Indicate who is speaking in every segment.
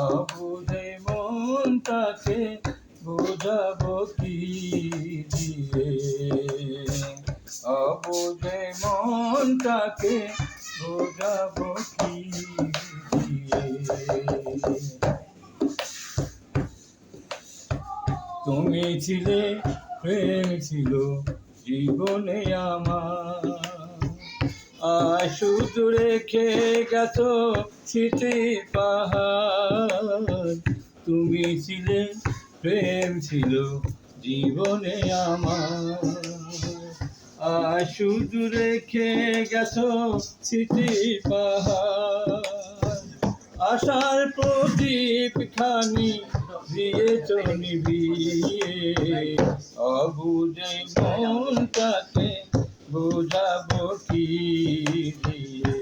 Speaker 1: অবুঝে মনটাকে বোঝাবো কি দিয়ে, অবুঝে মনটাকে বোঝাবো কি দিয়ে। তুমি ছিলে, প্রেম ছিল জীবনে আমার, আর শুধু রেখে গেছো স্মৃতির পাহাড়। তুমি ছিলে, প্রেম ছিল জীবনে আমার, আর শুধু রেখে গেছো স্মৃতির পাহাড়। আশার প্রদীপ খানি দিয়েছ নিভিয়ে, অবুঝে মনটাকে বোঝাবো কি দিয়ে,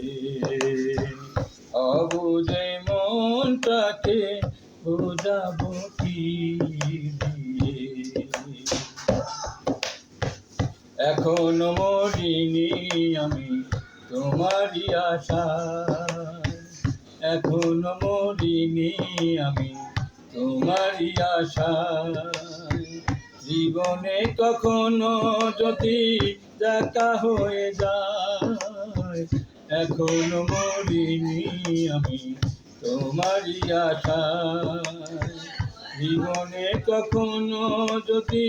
Speaker 1: অবুঝে মনটাকে বোঝাবো কি দিয়ে। এখনো মরিনি আমি তোমারই আশায়, এখনো মরিনি আমি তোমারই আশায়। জীবনে কখনো যদি দেখা হয়ে যায়, এখনো মরিনি আমি তোমারই আশায়। জীবনে কখনো যদি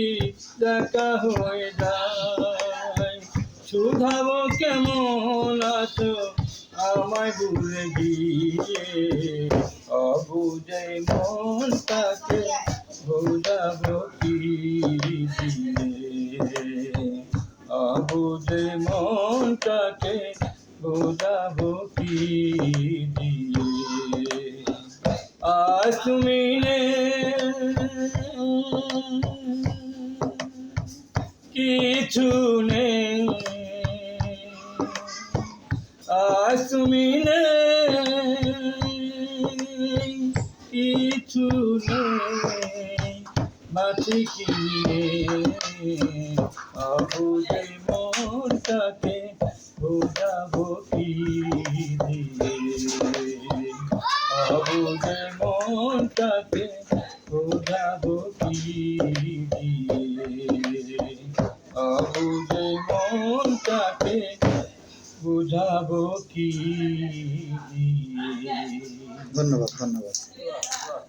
Speaker 1: দেখা হয়ে যায়, শুধাবো কেমন আছো আমায় ভুলে গিয়ে, অবুঝে মনটাকে বোঝাবো কি দিয়ে, অবুঝে মনটাকে বোঝাবো কি দিয়ে। আজ তুমি কিছু নেই, আজ তুমি কিছু নেই, বাঁচি কি অবুঝে মনটাকে বোঝাবো কি দিয়ে, অবুঝে মনটাকে বোঝাবো কি দিয়ে, অবুঝে মনটাকে বোঝাবো কি দিয়ে।
Speaker 2: ধন্যবাদ, ধন্যবাদ।